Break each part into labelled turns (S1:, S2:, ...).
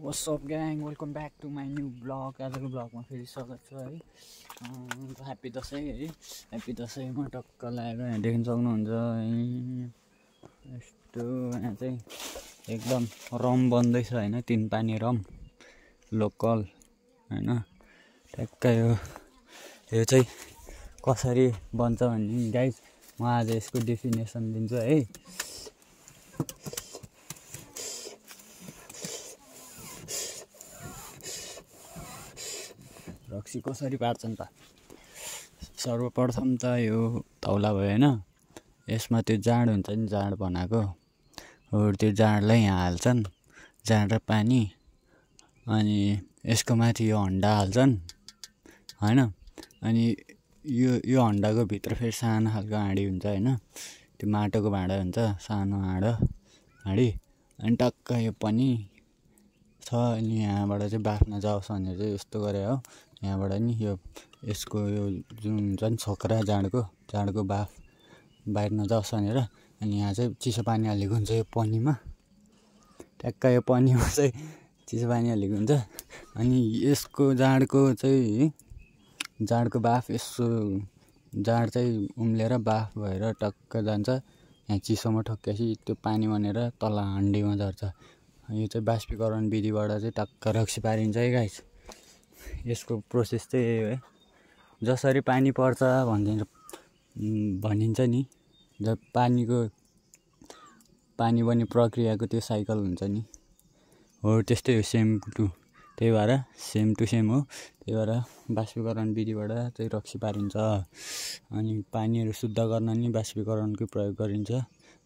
S1: What's up gang, welcome back to my new vlog. आजको ब्लगमा फेरि स्वागत छ है। ह्यापी दसैँ है। ह्यापी दसैँमा टक्क लगाएर यहाँ देख्न सक्नुहुन्छ यस्तो यहाँ चाहिँ एकदम रम बन्दैछ हैन, 3 पानी रम लोकल हैन। ठ्याक्कै यो चाहिँ कसरी बन्छ भन्ने गाइस म आज यसको डेफिनेसन दिन्छु है। रक्सी कसरी पार्छन् त? सर्वप्रथम त यो तौला भयो हैन, यसमा त्यो जाँड हुन्छ नि, जाँड बनाएको हो, त्यो जाँडलाई यहाँ हाल्छन्, जाँड र पानी, अनि यसको माथि यो हन्डा हाल्छन् हैन। अनि यो हन्डाको भित्र फेरि सानो खालको हाँडी हुन्छ हैन, त्यो माटोको भाँडा हुन्छ, सानो हाँडी, अनि टक्क यो पनि छ। अनि यहाँबाट चाहिँ बाफ्न जाओस् भनेर चाहिँ यस्तो गरे हो। यहाँबाट नि यो यसको यो जुन हुन्छ नि छोक्रा जाँडको बाफ बाहिर नजाओस् भनेर, अनि यहाँ चाहिँ चिसो पानी हालेको हुन्छ यो पनीमा। ट्याक्क यो पनीमा चाहिँ चिसो पानी हालेको हुन्छ। अनि यसको जाँडको बाफ, यसो जाँड चाहिँ उम्लेर बाफ भएर टक्क जान्छ यहाँ चिसोमा ठोक्केपछि त्यो पानी बनेर तल हाँडीमा झर्छ। यो चाहिँ बाष्पीकरण विधिबाट चाहिँ टक्क रक्सी पारिन्छ है गाइस। यसको प्रोसेस चाहिँ यही हो है। जसरी पानी पर्छ भनिन्छ नि, जब पानी बन्ने प्रक्रियाको त्यो साइकल हुन्छ नि, हो त्यस्तै हो, सेम टु सेम हो। त्यही भएर बाष्पीकरण विधिबाट चाहिँ रक्सी पारिन्छ। अनि पानीहरू शुद्ध गर्न नि बाष्पीकरणकै प्रयोग गरिन्छ।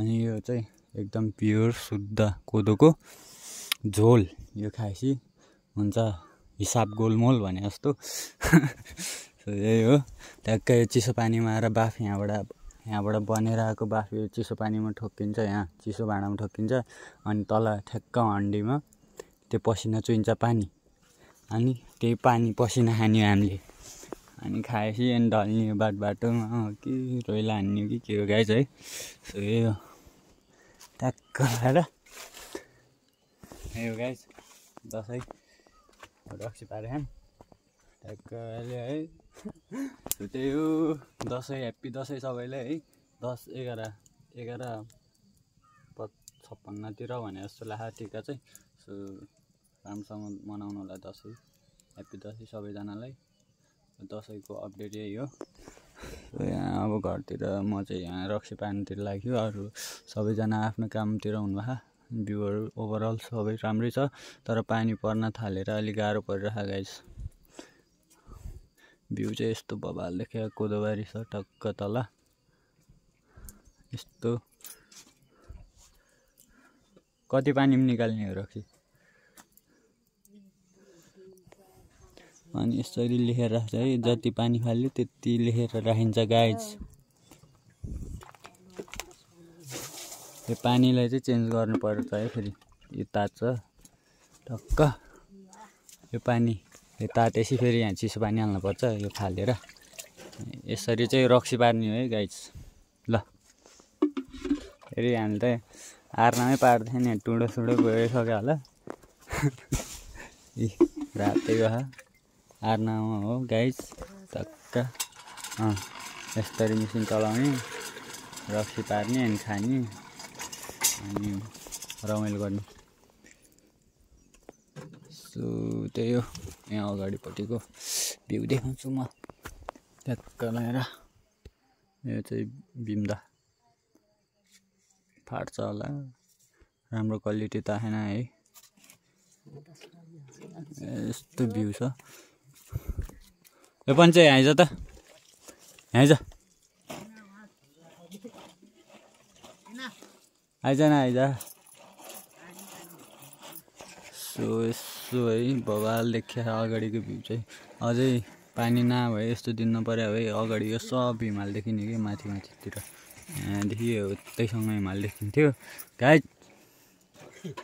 S1: अनि यो चाहिँ एकदम प्योर शुद्ध कोदोको झोल, यो खाएपछि हुन्छ हिसाब गोलमोल भने जस्तो। यही हो। ट्याक्कै चिसो पानीमा आएर बाफ यहाँबाट बनेर आएको बाफ यो चिसो पानीमा ठोक्किन्छ, यहाँ चिसो भाँडामा ठोक्किन्छ। अनि तल ठ्याक्क हन्डीमा त्यो पसिना चुइन्छ पानी, अनि त्यही पानी पसिना खाने हामीले, अनि खाएपछि अनि ढल्ने बाटोमा कि रोइला हान्ने कि के हो गाइस है। सो यही हो, ट्याक्क भएर यही हो गाइस। दसैँ रक्सी पारे ट्याक्क अहिले है। त्यही हो दसैँ, ह्याप्पी दसैँ सबैलाई है। 10/11/56 भने जस्तो लाग्छ टिका चाहिँ। सो राम्रोसँग मनाउनु होला दसैँ, ह्याप्पी दसैँ सबैजनालाई। दसैँको अपडेट यही हो। यहाँ अब घरतिर म चाहिँ यहाँ रक्सी पार्नुतिर लाग्यो, अरू सबैजना आफ्नो कामतिर हुनुभएको। भ्यूहरू ओभरअल सबै राम्रै छ, तर पानी पर्न थालेर अलिक गाह्रो परिरहेको गाइस। भ्यू चाहिँ यस्तो बबाल देखेको, कोदोबारी छ टक्क तल यस्तो। कति पानी पनि निकाल्ने हो रक्सी। अनि यसरी लेखेर राख्छ है, जति पानी फाल्यो त्यति लेखेर राखिन्छ गाइस। यो पानीलाई चाहिँ चेन्ज गर्नु पर्छ है फेरि। यो तात्छ टक्क, यो पानी यो तातेपछि फेरि यहाँ चिसो पानी हाल्नुपर्छ यो फालेर। यसरी चाहिँ रक्सी पार्ने हो है गाइस। ल फेरि हामी त आर्नामै पार्दैन, यहाँ टुँडो गइसक्यो होला। रातै भयो, आर्नामा हो गाइस टक्क। यसरी मेसिन चलाउने, रक्सी पार्ने, अनि खाने, अनि रमाइलो गर्ने। सो त्यही हो। यहाँ अगाडिपट्टिको भ्यू देखाउँछु म ट्याक्क लगाएर। यो चाहिँ बिम्दा फाट्छ होला, राम्रो क्वालिटी त आएन है। यस्तो भ्यू छ। यो पनि चाहिँ आइज त, आइज आइज। सो यसो है, बबाल देखिया अगाडिको भ्यू चाहिँ। अझै पानी नभए यस्तो दिन नपऱ्यो है, अगाडि यो सब हिमाल देखिने कि माथितिर, यहाँदेखि उतैसँग हिमाल देखिन्थ्यो गाइस।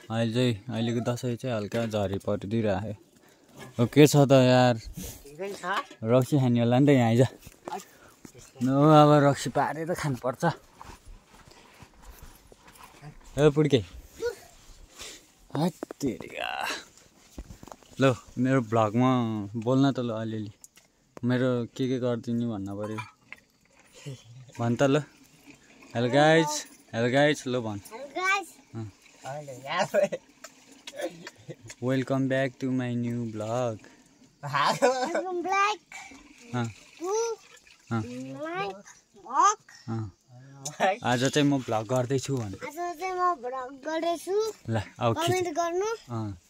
S1: अहिलेको दसैँ चाहिँ हल्का झरी परिदिइरहेको। ओके छ त यार, रक्सी खाने होला नि त यहाँ आइज। अब रक्सी पारेर खानुपर्छ। पुड्के ल मेरो भ्लगमा बोल्न त ल अलिअलि मेरो के गरिदिने भन्न पर्यो भन् त ल हेलो गाइज ल भन् welcome back to my new blog आज चाहिँ म भ्लग गर्दैछु भने ल अब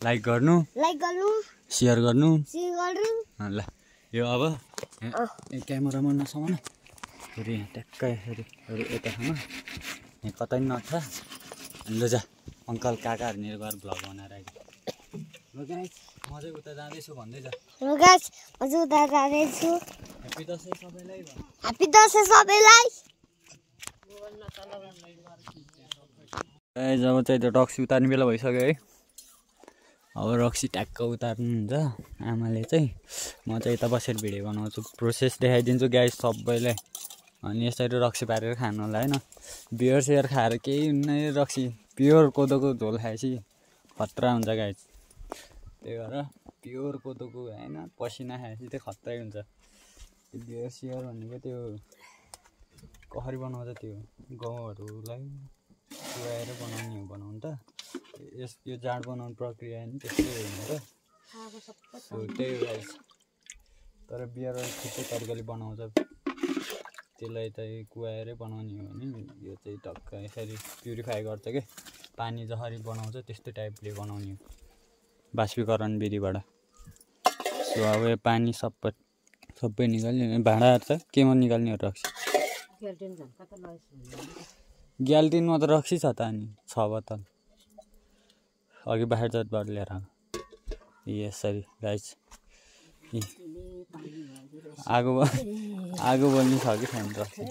S1: लाइक गर्नु सेयर गर्नु ल यो अब क्यामेरामा नसमाउनु फेरि यहाँ ट्याक्कै यसरी यता ठाउँमा यहाँ कतै नछ ल जा अङ्कल काकाहरू गएर भ्लग बनाएर आइज ल गाइस म चाहिँ उता जाँदैछु भन्दै जा ह्याप्पी दसैँ सबैलाई जब चाहिँ त्यो रक्सी उतार्ने बेला भइसक्यो है अब रक्सी ट्याक्क उतार्नुहुन्छ आमाले चाहिँ म चाहिँ यता बसेर भिडियो बनाउँछु प्रोसेस देखाइदिन्छु गाइस सबैलाई अनि यसरी रक्सी पारेर खानु होला होइन बियर सेयर खाएर केही हुन्न रक्सी प्योर कोदोको झोल खाएपछि खतरा हुन्छ गाइस त्यही भएर प्योर कोदोको होइन पसिना खाएपछि चाहिँ खतरै हुन्छ बियर सेयर भनेको त्यो कसरी बनाउँछ त्यो गहुँहरूलाई कुहाएर बनाउने हो बनाउनु त यो जाँड बनाउने प्रक्रिया नि त्यस्तै होइन र त्यही हो गाइस तर बियर छुट्टै तरिकाले बनाउँछ त्यसलाई चाहिँ कुहाएरै बनाउने हो भने यो चाहिँ टक्क यसरी प्युरिफाई गर्छ क्या पानी जसरी बनाउँछ त्यस्तो टाइपले बनाउने हो बाष्पीकरण विधिबाट सो अब यो पानी सबै निकाल्ने भाँडाहरू छ केमा निकाल्ने हो रक्सी ग्याल्टिनमा त रक्सी छ त अनि 6 बोतल अघि बाहिर जातबाट लिएर यसरी गाइस आगो बल्नु छ कि छैन रक्सी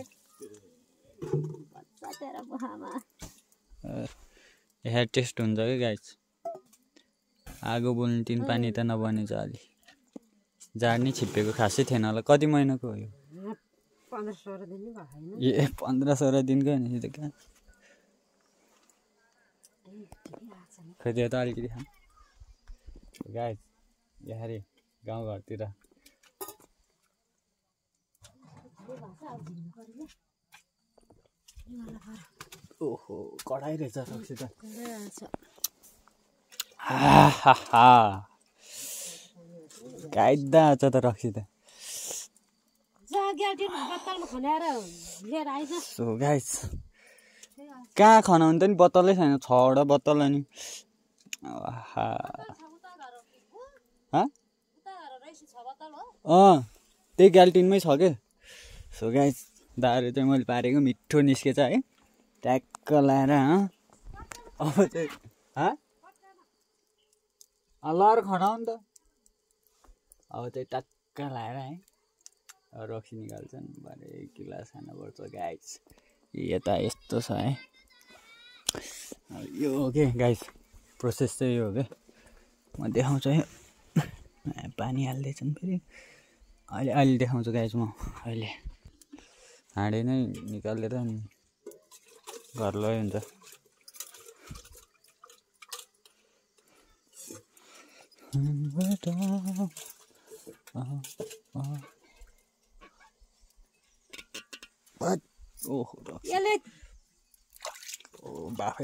S1: यहाँ टेस्ट हुन्छ कि गाइस आगो बोल्ने 3 पानी त नबनेछ अलि जाड नै छिप्पेको खासै थिएन होला कति महिनाको हो यो
S2: 15-16 दिन भयो
S1: ए 15-16 दिनको नि त कहाँ खै त्यो त अलिकति खानु गाइस यहाँ गाउँघरतिर ओहो कडाइ रहेछ रक्सी त गाइदा छ त रक्सी त सो गाइस कहाँ खनाउनु त नि बोतलै छैन 6वटा बोतल अनि त्यही ग्याल्टिनमै छ के सो गाइस दारू चाहिँ मैले पारेको मिठो निस्केछ है ट्याक्क लाएर अब चाहिँ लाएर खनाउनु त अब चाहिँ ट्याक्क लाएर है रक्सी निकाल्छन् भरे गिलास खानुपर्छ गाइस यता यस्तो छ है यो हो के गाइस प्रोसेस चाहिँ यो हो के म देखाउँछु है पानी हाल्दैछन् फेरि अहिले देखाउँछु गाइस म अहिले हाँडे नै निकालेर नि घर लै हुन्छ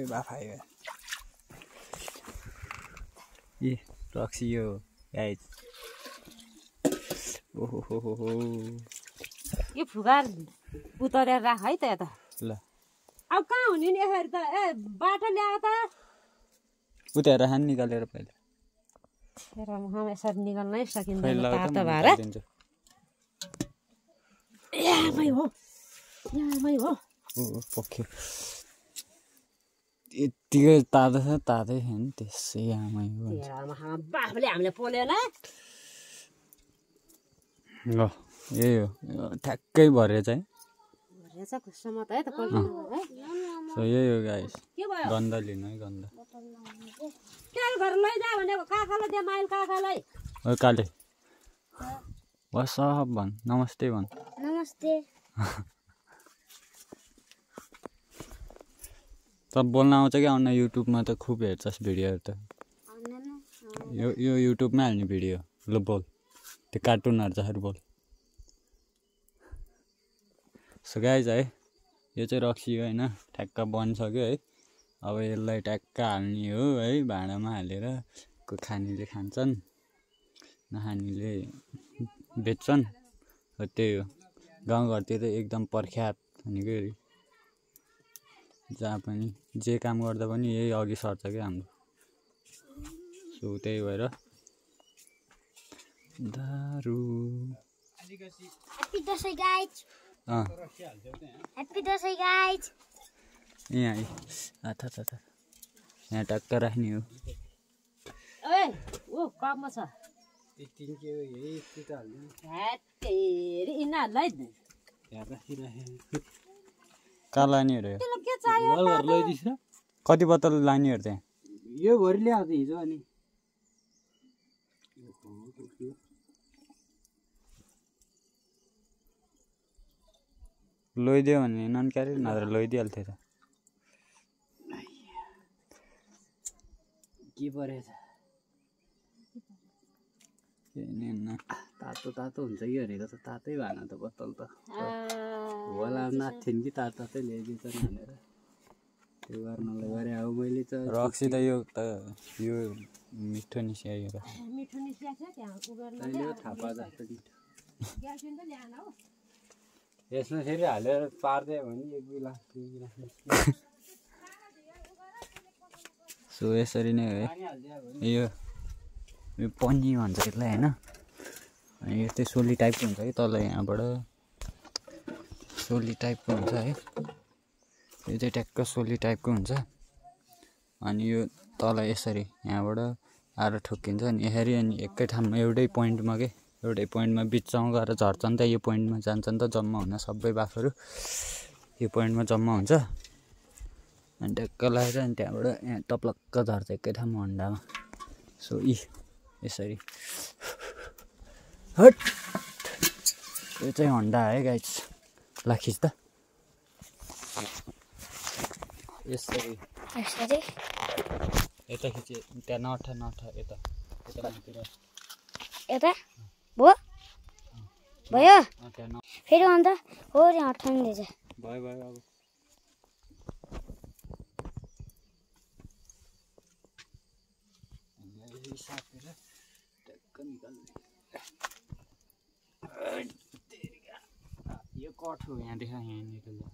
S1: बाफै ए रक्सी यो गाइस ओहो
S2: यो फुगार उतारेर राख है त यता
S1: ल
S2: अब कहाँ हुने नि यसरी त ए बाटो ल्याए त
S1: उतारेर खान निकालेर पहिला
S2: यसरी निकाल्नै सकिँदैन तातो भएर यहाँमै हो
S1: पक्यो यतिकै तातो छ तातै छ नि त्यसै आमै हो
S2: बाफले हामीले पोलेन
S1: ल यही हो ठ्याक्कै भरेछ है सो यही हो गाइस गन्ध लिनु है गन्ध काले बस भन् नमस्ते भन्
S3: नमस्ते
S1: त बोल्न आउँछ कि आउन युट्युबमा त खुब हेर्छस् भिडियोहरू त यो युट्युबमा हाल्ने भिडियो ल बोल त्यो कार्टुनहरू जसरी बोल सो गाइज है यो चाहिँ रक्सी हो होइन ठ्याक्क बनिसक्यो है अब यसलाई ट्याक्क हाल्ने हो है भाँडामा हालेर खानेले खान्छन् नखानेले बेच्छन् हो त्यही हो गाउँघरतिर एकदम प्रख्यात भनेको जहाँ पनि जे काम गर्दा पनि यही अघि सर्छ क्या हाम्रो सो त्यही भएर दारु
S3: Happy Dasai guys. Happy Dasai guys.
S1: यहाँ यहाँ टक्क राख्ने हो
S2: ए ओ कममा छ हेत्तेरी यिनीहरूलाई
S1: कहाँ लानेहरू
S2: त्यसलाई के चाहियो
S1: कति बोतल लानेहरू त्यहाँ
S4: यो भरि ल्याएको हिजो अनि
S1: लैदियो भने नन्क्यारे नत्र लैदिइहाल्थ्यो त
S4: के परेछ तातो तातो हुन्छ कि भनेको त तातै भएन त बोतल त होला नाच्थेन कि तातो तातै ल्याइदिन्छन् भनेर त्यो गर्नलाई गरे अब मैले त
S1: रक्सी त यो मिठो निस्क्यो त
S2: मिठो निस्किएको छ त्यहाँ उ गर्न
S4: तैँले थापा जस्तो मिठो
S2: ग्यासिन त ल्याएन हो
S4: यसमा फेरि हालेर पारिदियो भने 1 गिलास 2 गिलास
S1: सो यसरी नै है यो पन्नी भन्छ यसलाई होइन अनि यो चाहिँ सोली टाइपको हुन्छ कि तल यहाँबाट सोली टाइपको हुन्छ है यो चाहिँ ट्याक्क सोली टाइपको हुन्छ अनि यो तल यसरी यहाँबाट आएर ठोक्किन्छ अनि यसरी अनि एकै ठाउँमा एउटै पोइन्टमा के एउटै पोइन्टमा बिचमा गएर झर्छ नि त यो पोइन्टमा जान्छ नि त जम्मा हुन सबै बाफहरू यो पोइन्टमा जम्मा हुन्छ अनि ट्याक्क लगाएर अनि त्यहाँबाट यहाँ टप्लक्क झर्छ एकै ठाउँमा हन्डामा सो यसरी हट यो चाहिँ हन्डा है गाइस ला खिच त यसरी यता खिचे त्यहाँ नठ यता
S3: यता भयो भयो
S1: त्यहाँ
S3: फेरि अन्त हो रे अठाउन्ने
S1: भयो अब यो कठ हो यहाँ देखा यहाँ निकल्दा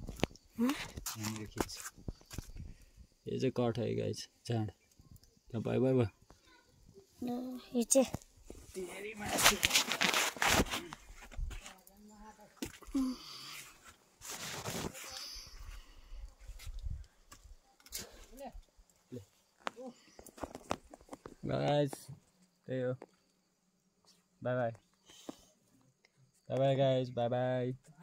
S1: यहाँनिर खिच यो चाहिँ कठ है गाइस झाड भयो भयो भयो
S3: यो चाहिँ
S1: guys त्यही हो by by guys bye bye